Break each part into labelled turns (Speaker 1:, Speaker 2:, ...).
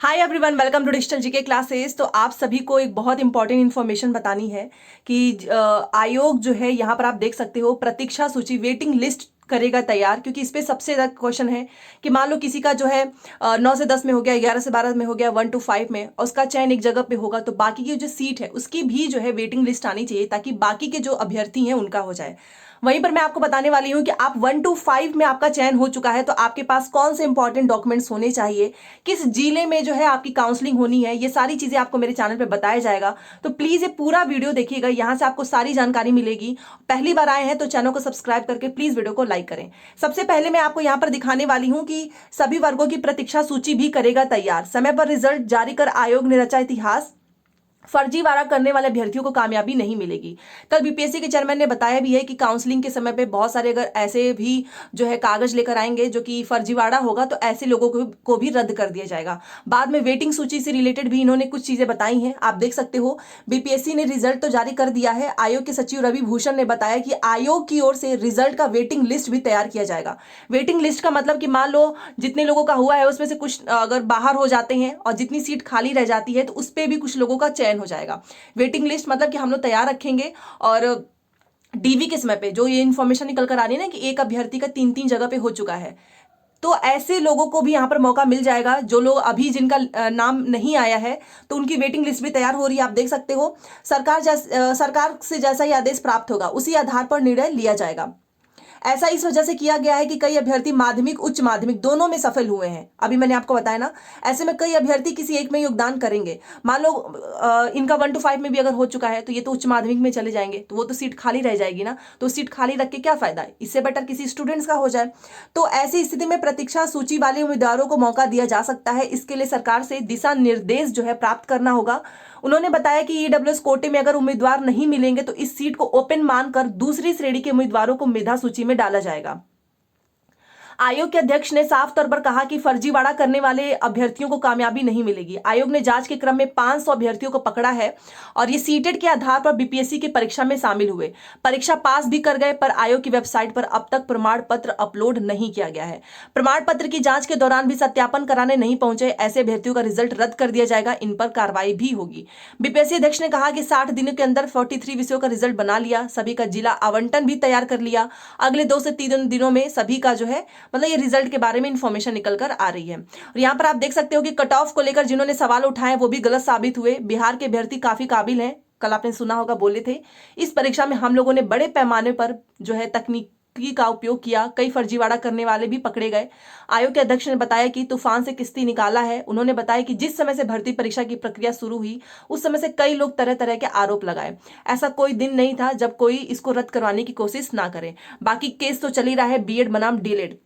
Speaker 1: Hi everyone, welcome to digital GK classes. तो आप सभी को एक बहुत इंपॉर्टेंट इन्फॉर्मेशन बतानी है कि आयोग जो है यहाँ पर आप देख सकते हो प्रतीक्षा सूची वेटिंग लिस्ट करेगा तैयार, क्योंकि इस पे सबसे ज्यादा क्वेश्चन है कि मान लो किसी का जो है 9 से 10 में हो गया, 11 से 12 में हो गया, 1 to 5 में, और उसका चयन एक जगह पे होगा, तो बाकी की जो सीट है उसकी भी जो है वेटिंग लिस्ट आनी चाहिए ताकि बाकी के जो अभ्यर्थी हैं उनका हो जाए। वहीं पर मैं आपको बताने वाली हूं कि आप 1 to 5 में आपका चयन हो चुका है तो आपके पास कौन से इंपॉर्टेंट डॉक्यूमेंट्स होने चाहिए, किस जिले में जो है आपकी काउंसलिंग होनी है, ये सारी चीजें आपको मेरे चैनल पे बताया जाएगा। तो प्लीज ये पूरा वीडियो देखिएगा, यहां से आपको सारी जानकारी मिलेगी। पहली बार आए हैं तो चैनल को सब्सक्राइब करके प्लीज वीडियो को लाइक करें। सबसे पहले मैं आपको यहां पर दिखाने वाली हूं कि सभी वर्गों की प्रतीक्षा सूची भी करेगा तैयार, समय पर रिजल्ट जारी कर आयोग ने रचा इतिहास, फर्जीवाड़ा करने वाले अभ्यर्थियों को कामयाबी नहीं मिलेगी। कल बीपीएससी के चेयरमैन ने बताया भी है कि काउंसलिंग के समय पे बहुत सारे अगर ऐसे भी जो है कागज लेकर आएंगे जो कि फर्जीवाड़ा होगा तो ऐसे लोगों को भी रद्द कर दिया जाएगा। बाद में वेटिंग सूची से रिलेटेड भी इन्होंने कुछ चीजें बताई हैं, आप देख सकते हो। बीपीएससी ने रिजल्ट तो जारी कर दिया है। आयोग के सचिव रवि भूषण ने बताया कि आयोग की ओर से रिजल्ट का वेटिंग लिस्ट भी तैयार किया जाएगा। वेटिंग लिस्ट का मतलब कि मान लो जितने लोगों का हुआ है उसमें से कुछ अगर बाहर हो जाते हैं और जितनी सीट खाली रह जाती है तो उस पर भी कुछ लोगों का चयन हो जाएगा। वेटिंग लिस्ट मतलब कि हम लोग तैयार रखेंगे। और डीवी के समय पे जो ये इन्फॉर्मेशन निकल कर आ रही है ना कि एक अभ्यर्थी का 3-3 जगह पे हो चुका है, तो ऐसे लोगों को भी यहां पर मौका मिल जाएगा। जो लोग अभी जिनका नाम नहीं आया है तो उनकी वेटिंग लिस्ट भी तैयार हो रही है, आप देख सकते हो। सरकार से जैसा ही आदेश प्राप्त होगा उसी आधार पर निर्णय लिया जाएगा। ऐसा इस वजह से किया गया है कि कई अभ्यर्थी माध्यमिक उच्च माध्यमिक दोनों में सफल हुए हैं, अभी मैंने आपको बताया ना। ऐसे में कई अभ्यर्थी किसी एक में योगदान करेंगे। मान लो इनका 1 to 5 में भी अगर हो चुका है तो ये तो उच्च माध्यमिक में चले जाएंगे, तो वो तो सीट खाली रह जाएगी ना। तो सीट खाली रख के क्या फायदा है, इससे बेटर किसी स्टूडेंट्स का हो जाए। तो ऐसी स्थिति में प्रतीक्षा सूची वाले उम्मीदवारों को मौका दिया जा सकता है। इसके लिए सरकार से दिशा निर्देश जो है प्राप्त करना होगा। उन्होंने बताया कि ईडब्ल्यूएस कोटे में अगर उम्मीदवार नहीं मिलेंगे तो इस सीट को ओपन मानकर दूसरी श्रेणी के उम्मीदवारों को मेधा सूची में डाला जाएगा। आयोग के अध्यक्ष ने साफ तौर पर कहा कि फर्जीवाड़ा करने वाले अभ्यर्थियों को कामयाबी नहीं मिलेगी। आयोग ने जांच के क्रम में 500 अभ्यर्थियों को पकड़ा है और ये सीटेट के आधार पर बीपीएससी की परीक्षा में शामिल हुए, परीक्षा पास भी कर गए, पर आयोग की वेबसाइट पर अब तक प्रमाण पत्र अपलोड नहीं किया गया है। प्रमाण पत्र की जांच के दौरान भी सत्यापन कराने नहीं पहुंचे ऐसे अभ्यर्थियों का रिजल्ट रद्द कर दिया जाएगा, इन पर कार्रवाई भी होगी। बीपीएससी अध्यक्ष ने कहा कि 60 दिनों के अंदर 43 विषयों का रिजल्ट बना लिया, सभी का जिला आवंटन भी तैयार कर लिया। अगले 2 से 3 दिनों में सभी का जो है मतलब ये रिजल्ट के बारे में इंफॉर्मेशन निकल कर आ रही है। और यहाँ पर आप देख सकते हो कि कट ऑफ को लेकर जिन्होंने सवाल उठाए वो भी गलत साबित हुए। बिहार के अभ्यर्थी काफी काबिल हैं, कल आपने सुना होगा बोले थे। इस परीक्षा में हम लोगों ने बड़े पैमाने पर जो है तकनीकी का उपयोग किया, कई फर्जीवाड़ा करने वाले भी पकड़े गए। आयोग के अध्यक्ष ने बताया कि तूफान से किश्ती निकाला है। उन्होंने बताया कि जिस समय से भर्ती परीक्षा की प्रक्रिया शुरू हुई उस समय से कई लोग तरह तरह के आरोप लगाए। ऐसा कोई दिन नहीं था जब कोई इसको रद्द करवाने की कोशिश ना करे। बाकी केस तो चल ही रहा है, बीएड बनाम डीएलएड,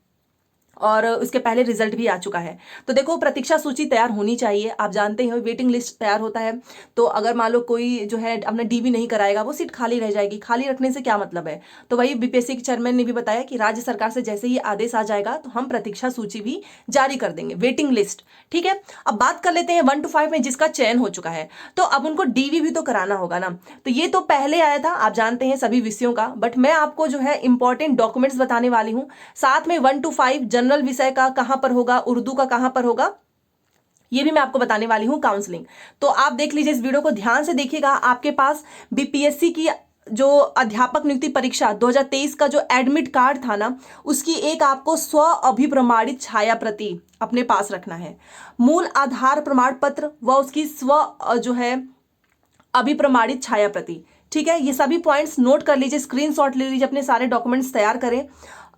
Speaker 1: और उसके पहले रिजल्ट भी आ चुका है। तो देखो प्रतीक्षा सूची तैयार होनी चाहिए। आप जानते हो वेटिंग लिस्ट तैयार होता है तो अगर मान लो कोई जो है अपना डीवी नहीं कराएगा वो सीट खाली रह जाएगी। खाली रखने से क्या मतलब है। तो वही बीपीएससी के चेयरमैन ने भी बताया कि राज्य सरकार से जैसे ही आदेश आ जाएगा तो हम प्रतीक्षा सूची भी जारी कर देंगे, वेटिंग लिस्ट। ठीक है, अब बात कर लेते हैं 1 to 5 में जिसका चयन हो चुका है तो अब उनको डीवी भी तो कराना होगा ना। तो ये तो पहले आया था, आप जानते हैं सभी विषयों का, बट मैं आपको जो है इंपॉर्टेंट डॉक्यूमेंट्स बताने वाली हूं। साथ में 1 to 5 जनरल विषय का कहां पर होगा, उर्दू का कहां पर होगा, ये भी मैं आपको बताने वाली हूं काउंसलिंग। तो आप देख लीजिए, इस वीडियो को ध्यान से देखिएगा। आपके पास बीपीएससी की जो अध्यापक नियुक्ति परीक्षा 2023 का जो एडमिट कार्ड था ना, उसकी एक आपको स्व अभिप्रमाणित छाया प्रति अपने पास रखना है। मूल आधार प्रमाण पत्र व उसकी स्व जो है अभिप्रमाणित छाया प्रति। ठीक है, ये सभी पॉइंट्स नोट कर लीजिए, स्क्रीनशॉट ले लीजिए, अपने सारे डॉक्यूमेंट्स तैयार करें।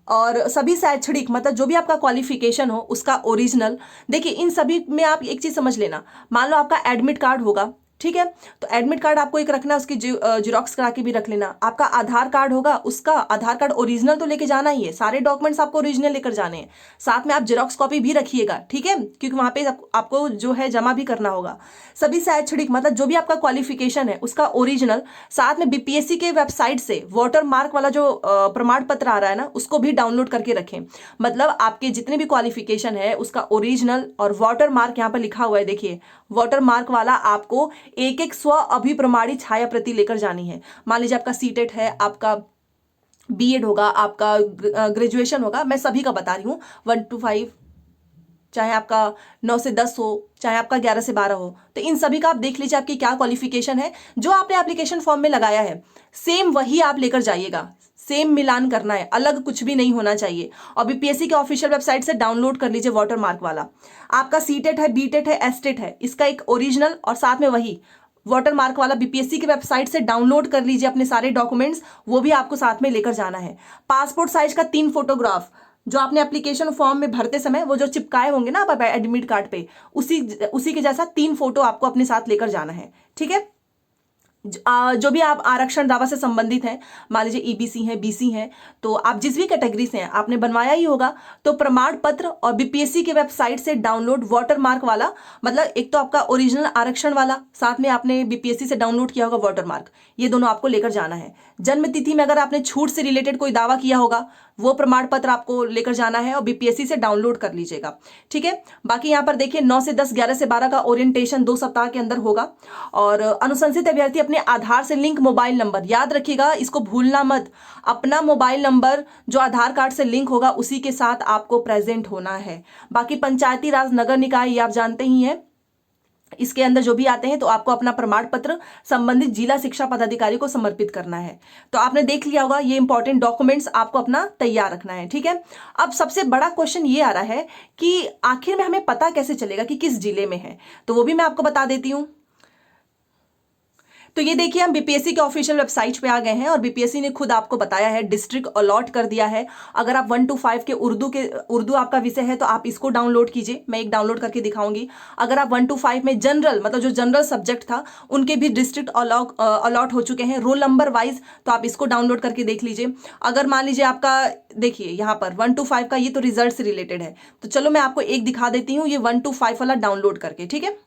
Speaker 1: और सभी शैक्षणिक मतलब जो भी आपका क्वालिफिकेशन हो उसका ओरिजिनल। देखिए इन सभी में आप एक चीज समझ लेना, मान लो आपका एडमिट कार्ड होगा, ठीक है, तो एडमिट कार्ड आपको एक रखना है, उसकी जिरोक्स करा के भी रख लेना। आपका आधार कार्ड होगा, उसका आधार कार्ड ओरिजिनल तो लेके जाना ही है, सारे डॉक्यूमेंट्स आपको ओरिजिनल लेकर जाने हैं। साथ में आप जिरोक्स कॉपी भी रखिएगा, ठीक है, क्योंकि वहां पे आपको जो है जमा भी करना होगा। सभी शैक्षणिक मतलब जो भी आपका क्वालिफिकेशन है उसका ओरिजिनल, साथ में बीपीएससी के वेबसाइट से वाटर मार्क वाला जो प्रमाण पत्र आ रहा है ना उसको भी डाउनलोड करके रखें। मतलब आपके जितने भी क्वालिफिकेशन है उसका ओरिजिनल और वाटर मार्क यहाँ पर लिखा हुआ है, देखिए वाटर मार्क वाला आपको एक एक स्व अभिप्रमाणित छाया प्रति लेकर जानी है। मान लीजिए आपका सीटेट है, आपका बीएड होगा, आपका ग्रेजुएशन होगा, मैं सभी का बता रही हूँ 1 to 5 चाहे आपका 9 से 10 हो, चाहे आपका 11 से 12 हो, तो इन सभी का आप देख लीजिए आपकी क्या क्वालिफिकेशन है। जो आपने एप्लीकेशन फॉर्म में लगाया है सेम वही आप लेकर जाइएगा, सेम मिलान करना है, अलग कुछ भी नहीं होना चाहिए। और बीपीएससी के ऑफिशियल वेबसाइट से डाउनलोड कर लीजिए वाटर मार्क वाला। आपका सीटेट है, बीटेट है, एसटेट है, इसका एक ओरिजिनल और साथ में वही वाटर मार्क वाला बीपीएससी की वेबसाइट से डाउनलोड कर लीजिए अपने सारे डॉक्यूमेंट्स, वो भी आपको साथ में लेकर जाना है। पासपोर्ट साइज का 3 फोटोग्राफ जो आपने एप्लीकेशन फॉर्म में भरते समय वो जो चिपकाए होंगे ना आप एडमिट कार्ड पे, उसी के जैसा 3 फोटो आपको अपने साथ लेकर जाना है। ठीक है। जो भी आप आरक्षण दावा से संबंधित हैं, मान लीजिए ईबीसी हैं, बीसी हैं, तो आप जिस भी कैटेगरी से हैं आपने बनवाया ही होगा, तो प्रमाण पत्र और बीपीएससी के वेबसाइट से डाउनलोड वाटर मार्क वाला, मतलब एक तो आपका ओरिजिनल आरक्षण वाला, साथ में आपने बीपीएससी से डाउनलोड किया होगा वाटर मार्क, ये दोनों आपको लेकर जाना है। जन्म तिथि में अगर आपने छूट से रिलेटेड कोई दावा किया होगा वो प्रमाण पत्र आपको लेकर जाना है और बीपीएससी से डाउनलोड कर लीजिएगा। ठीक है। बाकी यहाँ पर देखिए 9 से 10, 11 से 12 का ओरिएंटेशन 2 सप्ताह के अंदर होगा। और अनुशंसित अभ्यर्थी अपने आधार से लिंक मोबाइल नंबर, याद रखिएगा इसको भूलना मत, अपना मोबाइल नंबर जो आधार कार्ड से लिंक होगा उसी के साथ आपको प्रेजेंट होना है। बाकी पंचायती राज नगर निकाय ये आप जानते ही हैं, इसके अंदर जो भी आते हैं तो आपको अपना प्रमाण पत्र संबंधित जिला शिक्षा पदाधिकारी को समर्पित करना है। तो आपने देख लिया होगा, ये इंपॉर्टेंट डॉक्यूमेंट्स आपको अपना तैयार रखना है। ठीक है। अब सबसे बड़ा क्वेश्चन ये आ रहा है कि आखिर में हमें पता कैसे चलेगा कि किस जिले में है, तो वो भी मैं आपको बता देती हूँ। तो ये देखिए हम बीपीएससी के ऑफिशियल वेबसाइट पे आ गए हैं और बीपीएससी ने खुद आपको बताया है, डिस्ट्रिक्ट अलॉट कर दिया है। अगर आप 1 to 5 के उर्दू आपका विषय है तो आप इसको डाउनलोड कीजिए, मैं एक डाउनलोड करके दिखाऊंगी। अगर आप 1 to 5 में जनरल, मतलब जो जनरल सब्जेक्ट था उनके भी डिस्ट्रिक्ट अलॉट हो चुके हैं रोल नंबर वाइज, तो आप इसको डाउनलोड करके देख लीजिए। अगर मान लीजिए आपका, देखिए यहाँ पर 1 to 5 का ये तो रिजल्ट से रिलेटेड है, तो चलो मैं आपको एक दिखा देती हूँ ये 1 to 5 वाला डाउनलोड करके। ठीक है।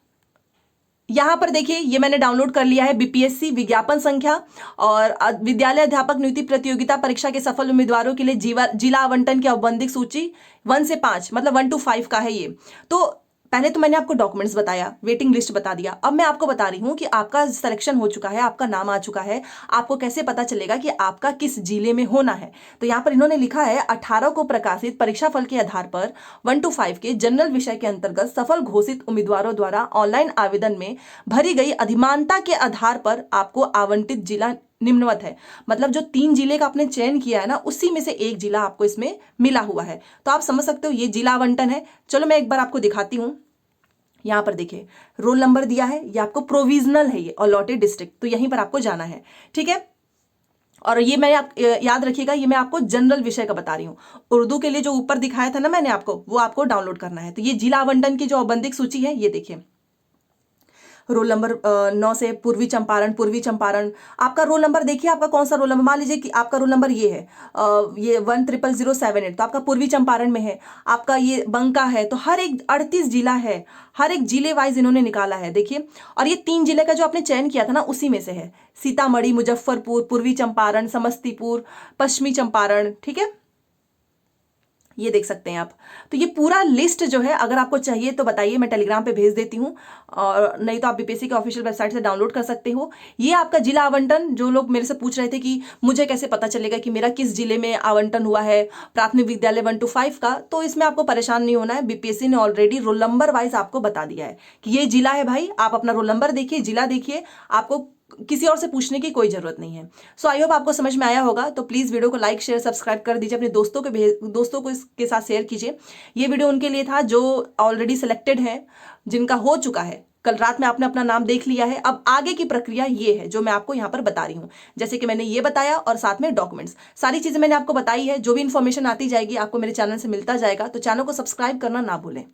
Speaker 1: यहां पर देखिए ये मैंने डाउनलोड कर लिया है बीपीएससी विज्ञापन संख्या और विद्यालय अध्यापक नियुक्ति प्रतियोगिता परीक्षा के सफल उम्मीदवारों के लिए जिला आवंटन की औपबंधिक सूची 1 से 5, मतलब 1 to 5 का है ये। तो पहले तो मैंने आपको डॉक्यूमेंट्स बताया, वेटिंग लिस्ट बता दिया, अब मैं आपको बता रही हूँ कि आपका सिलेक्शन हो चुका है, आपका नाम आ चुका है, आपको कैसे पता चलेगा कि आपका किस जिले में होना है। तो यहाँ पर इन्होंने लिखा है 18 को प्रकाशित परीक्षा फल के आधार पर 1 to 5 के जनरल विषय के अंतर्गत सफल घोषित उम्मीदवारों द्वारा ऑनलाइन आवेदन में भरी गई अधिमानता के आधार पर आपको आवंटित जिला निम्नवत है। मतलब जो 3 जिले का आपने चयन किया है ना, उसी में से एक जिला आपको इसमें मिला हुआ है। तो आप समझ सकते हो ये जिला आवंटन है। चलो मैं एक बार आपको दिखाती हूँ। यहाँ पर देखिए रोल नंबर दिया है, ये आपको प्रोविजनल है, ये अलॉटेड डिस्ट्रिक्ट, तो यहीं पर आपको जाना है। ठीक है। और ये मैं याद रखिएगा, ये मैं आपको जनरल विषय का बता रही हूँ। उर्दू के लिए जो ऊपर दिखाया था ना मैंने आपको, वो आपको डाउनलोड करना है। तो ये जिला आवंटन की जो औपबंधिक सूची है, ये देखिए रोल नंबर 9 से पूर्वी चंपारण आपका रोल नंबर देखिए, आपका कौन सा रोल नंबर, मान लीजिए कि आपका रोल नंबर ये है, ये 1000078, तो आपका पूर्वी चंपारण में है। आपका ये बंका है, तो हर एक 38 जिला है, हर एक जिले वाइज इन्होंने निकाला है देखिए। और ये 3 जिले का जो आपने चयन किया था ना, उसी में से है सीतामढ़ी, मुजफ्फरपुर, पूर्वी चंपारण, समस्तीपुर, पश्चिमी चंपारण। ठीक है, ये देख सकते हैं आप। तो ये पूरा लिस्ट जो है, अगर आपको चाहिए तो बताइए, मैं टेलीग्राम पे भेज देती हूँ, और नहीं तो आप बीपीएससी के ऑफिशियल वेबसाइट से डाउनलोड कर सकते हो। ये आपका जिला आवंटन, जो लोग मेरे से पूछ रहे थे कि मुझे कैसे पता चलेगा कि मेरा किस जिले में आवंटन हुआ है प्राथमिक विद्यालय 1 to 5 का, तो इसमें आपको परेशान नहीं होना है। बीपीएससी ने ऑलरेडी रोल नंबर वाइज आपको बता दिया है कि ये जिला है भाई, आप अपना रोल नंबर देखिए, जिला देखिए, आपको किसी और से पूछने की कोई जरूरत नहीं है। सो आई होप आपको समझ में आया होगा। तो प्लीज वीडियो को लाइक शेयर सब्सक्राइब कर दीजिए, अपने दोस्तों को इसके साथ शेयर कीजिए। ये वीडियो उनके लिए था जो ऑलरेडी सिलेक्टेड है, जिनका हो चुका है, कल रात में आपने अपना नाम देख लिया है। अब आगे की प्रक्रिया ये है जो मैं आपको यहाँ पर बता रही हूँ, जैसे कि मैंने ये बताया और साथ में डॉक्यूमेंट्स, सारी चीजें मैंने आपको बताई है। जो भी इन्फॉर्मेशन आती जाएगी आपको मेरे चैनल से मिलता जाएगा, तो चैनल को सब्सक्राइब करना ना भूलें।